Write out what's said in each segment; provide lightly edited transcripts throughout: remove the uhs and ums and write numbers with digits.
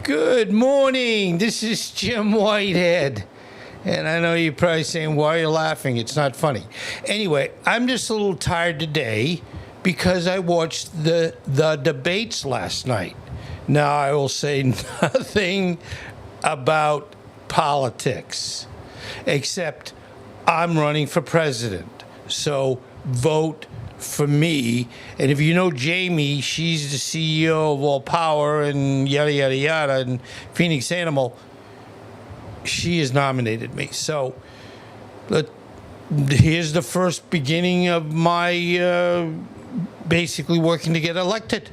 Good morning. This is Jim Whitehead. And I know you're probably saying, why are you laughing? It's not funny. Anyway, I'm just a little tired today because I watched the debates last night. Now, I will say nothing about politics, except I'm running for president. So vote for me. And if you know Jamie, she's the CEO of All Power and yada, yada, yada, and Phoenix Animal. She has nominated me. So here's the first beginning of my basically working to get elected.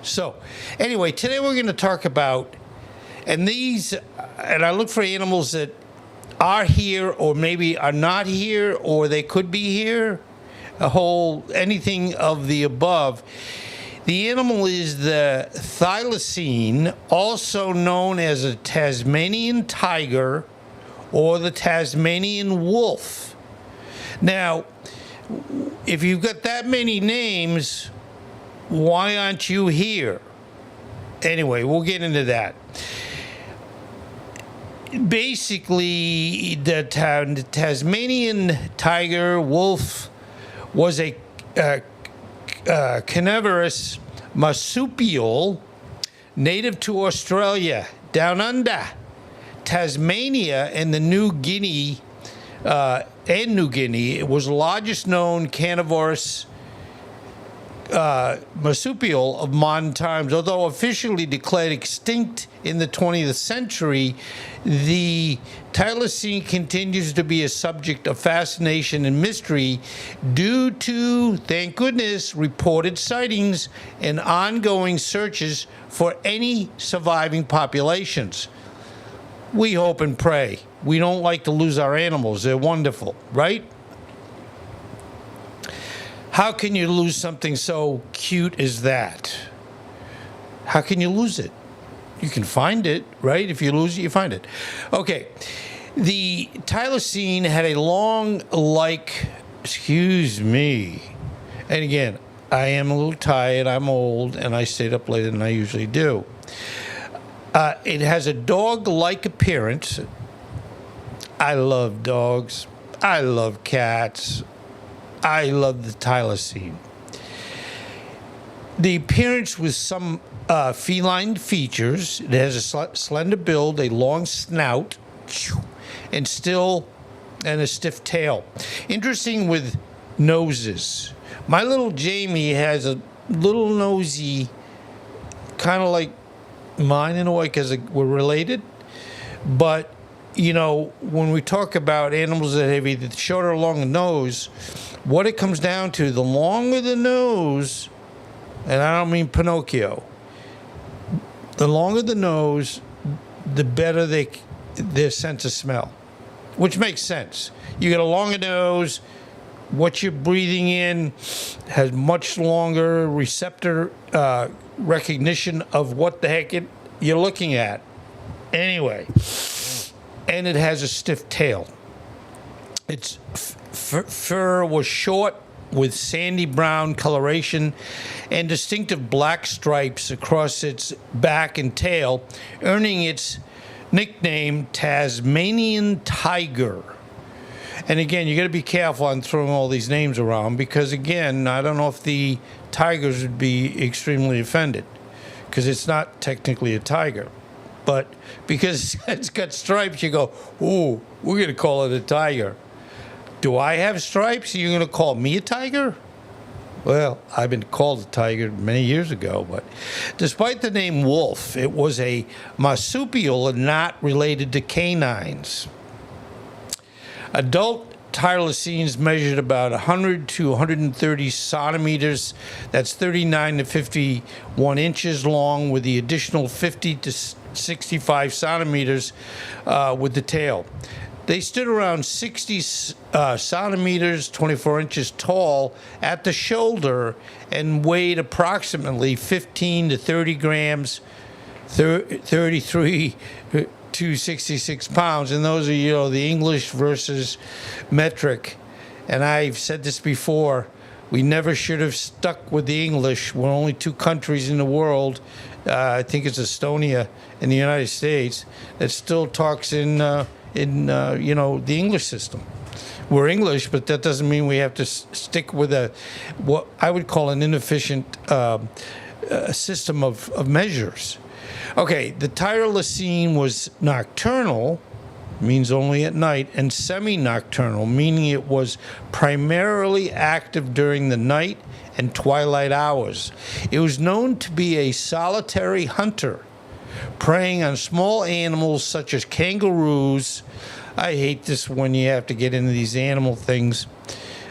So anyway, today we're going to talk about, and I look for animals that are here or maybe are not here or they could be here. Anything of the above. The animal is the Thylacine, also known as a Tasmanian tiger or the Tasmanian wolf. Now, if you've got that many names, why aren't you here? Anyway, we'll get into that. Basically, the Tasmanian tiger, wolf, was a carnivorous marsupial native to Australia, down under, Tasmania, and the New Guinea. It was the largest known carnivorous marsupial of modern times. Although officially declared extinct in the 20th century, the Thylacine continues to be a subject of fascination and mystery due to, thank goodness, reported sightings and ongoing searches for any surviving populations. We hope and pray. We don't like to lose our animals. They're wonderful, right? How can you lose something so cute as that? How can you lose it? You can find it, right? If you lose it, you find it. Okay. The Thylacine had a long, excuse me. And again, I am a little tired, I'm old, and I stayed up later than I usually do. It has a dog-like appearance. I love dogs. I love cats. I love the Thylacine. The appearance with some feline features. It has a slender build, a long snout, and a stiff tail. Interesting with noses. My little Jamie has a little nosy, kind of like mine in a way, because we're related. But when we talk about animals that have either short or long nose, what it comes down to, the longer the nose, and I don't mean Pinocchio, the longer the nose, the better their sense of smell, which makes sense. You get a longer nose, what you're breathing in has much longer receptor recognition of what the heck you're looking at. Anyway, and it has a stiff tail. Its fur was short with sandy brown coloration and distinctive black stripes across its back and tail, earning its nickname Tasmanian tiger. And again, you got to be careful on throwing all these names around because, again, I don't know if the tigers would be extremely offended because it's not technically a tiger. But because it's got stripes, you go, ooh, we're going to call it a tiger. Do I have stripes? Are you going to call me a tiger? Well, I've been called a tiger many years ago, but despite the name wolf, it was a marsupial and not related to canines. Adult Thylacines measured about 100 to 130 centimeters. That's 39 to 51 inches long, with the additional 50 to 65 centimeters with the tail. They stood around 60 centimeters, 24 inches tall at the shoulder, and weighed approximately 15 to 30 grams, 33 to 66 pounds. And those are, the English versus metric. And I've said this before, we never should have stuck with the English. We're only two countries in the world, I think it's Estonia in the United States, that still talks in the English system. We're English, but that doesn't mean we have to stick with what I would call an inefficient system of measures. Okay, the Thylacine was nocturnal, means only at night, and semi-nocturnal, meaning it was primarily active during the night and twilight hours. It was known to be a solitary hunter, preying on small animals such as kangaroos. I hate this when you have to get into these animal things.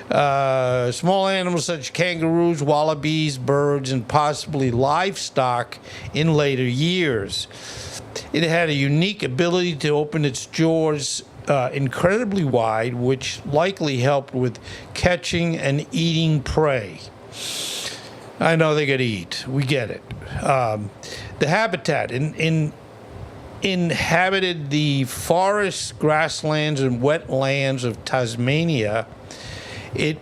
Small animals such as kangaroos, wallabies, birds, and possibly livestock in later years. It had a unique ability to open its jaws incredibly wide, which likely helped with catching and eating prey. I know they could eat. We get it. The habitat inhabited the forests, grasslands, and wetlands of Tasmania. It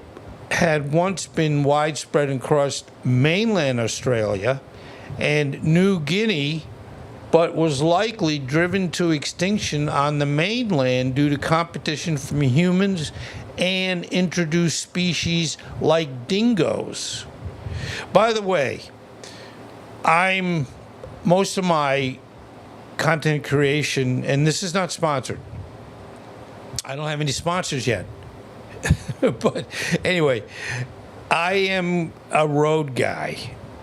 had once been widespread across mainland Australia and New Guinea, but was likely driven to extinction on the mainland due to competition from humans and introduced species like dingoes. By the way, most of my content creation, and this is not sponsored. I don't have any sponsors yet. But anyway, I am a Rode guy,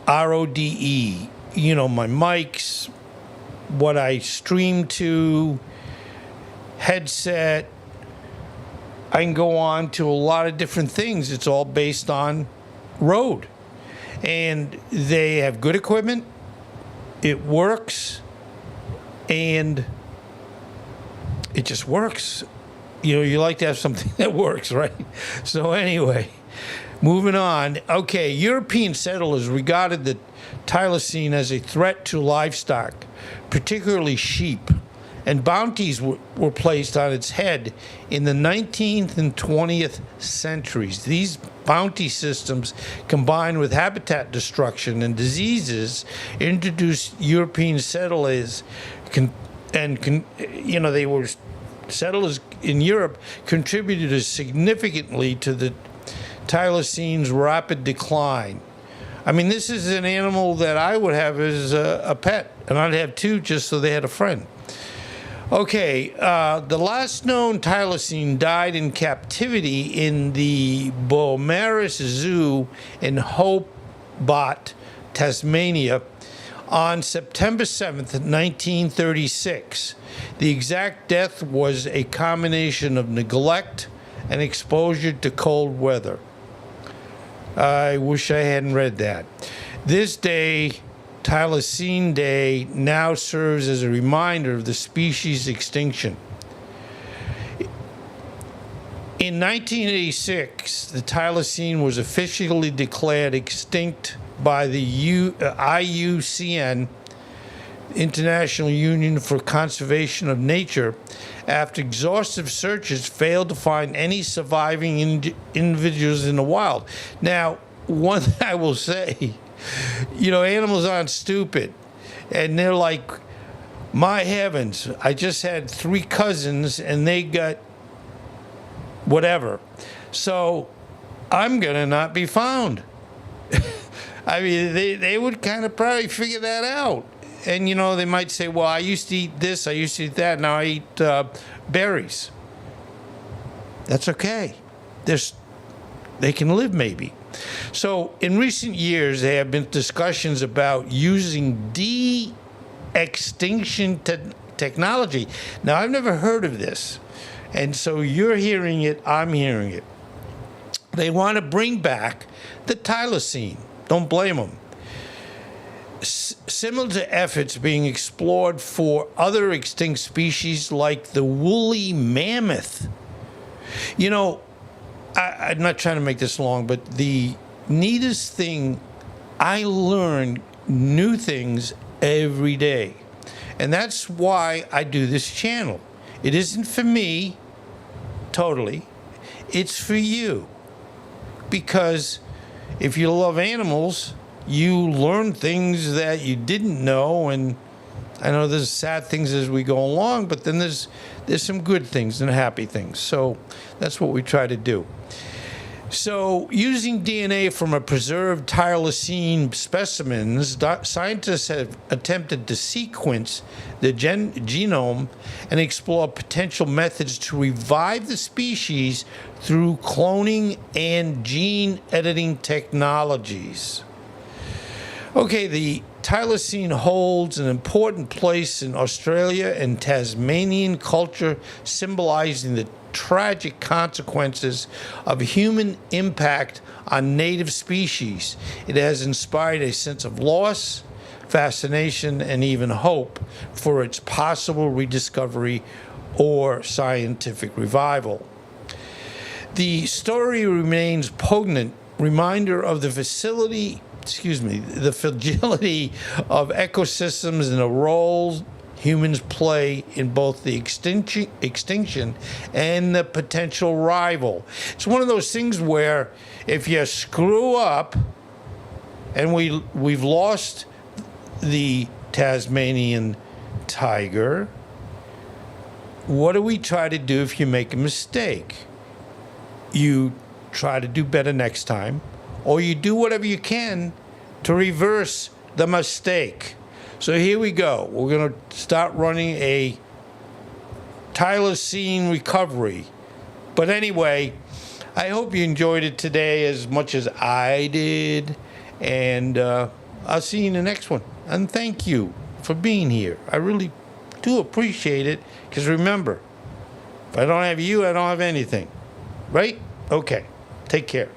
RODE. My mics, what I stream to, headset. I can go on to a lot of different things. It's all based on Rode. And they have good equipment. It works. And it just works. You like to have something that works, right? So anyway, moving on. Okay, European settlers regarded the Thylacine as a threat to livestock, particularly sheep, and bounties were placed on its head in the 19th and 20th centuries. These bounty systems, combined with habitat destruction and diseases, introduced European settlers, they were settlers in Europe, contributed significantly to the Thylacine's rapid decline. I mean, this is an animal that I would have as a pet, and I'd have two just so they had a friend. Okay, the last known Thylacine died in captivity in the Beaumaris Zoo in Hobart, Tasmania, on September 7th, 1936. The exact death was a combination of neglect and exposure to cold weather. I wish I hadn't read that. This day, Thylacine Day, now serves as a reminder of the species' extinction. In 1986, the Thylacine was officially declared extinct by the IUCN, International Union for Conservation of Nature, after exhaustive searches failed to find any surviving individuals in the wild. Now, one thing I will say, animals aren't stupid. And they're like, my heavens, I just had 3 cousins and they got whatever. So I'm going to not be found. I mean, they would kind of probably figure that out. And, they might say, well, I used to eat this, I used to eat that, now I eat berries. That's okay. They can live, maybe. So in recent years, there have been discussions about using de-extinction technology. Now, I've never heard of this. And so you're hearing it, I'm hearing it. They want to bring back the Thylacine. Don't blame them. Similar to efforts being explored for other extinct species like the woolly mammoth. I'm not trying to make this long, but the neatest thing, I learn new things every day. And that's why I do this channel. It isn't for me, totally. It's for you. Because if you love animals, you learn things that you didn't know. And I know there's sad things as we go along, but then there's some good things and happy things. So that's what we try to do. So, using DNA from a preserved Thylacine specimens, scientists have attempted to sequence the genome and explore potential methods to revive the species through cloning and gene editing technologies. Okay, the Thylacine holds an important place in Australia and Tasmanian culture, symbolizing the tragic consequences of human impact on native species. It has inspired a sense of loss, fascination, and even hope for its possible rediscovery or scientific revival. The story remains poignant reminder of the fragility of ecosystems and the role humans play in both the extinction and the potential rival. It's one of those things where if you screw up, and we've lost the Tasmanian tiger, what do we try to do if you make a mistake? You try to do better next time, or you do whatever you can to reverse the mistake. So here we go. We're going to start running a Thylacine recovery. But anyway, I hope you enjoyed it today as much as I did. And I'll see you in the next one. And thank you for being here. I really do appreciate it. Because remember, if I don't have you, I don't have anything. Right? Okay. Take care.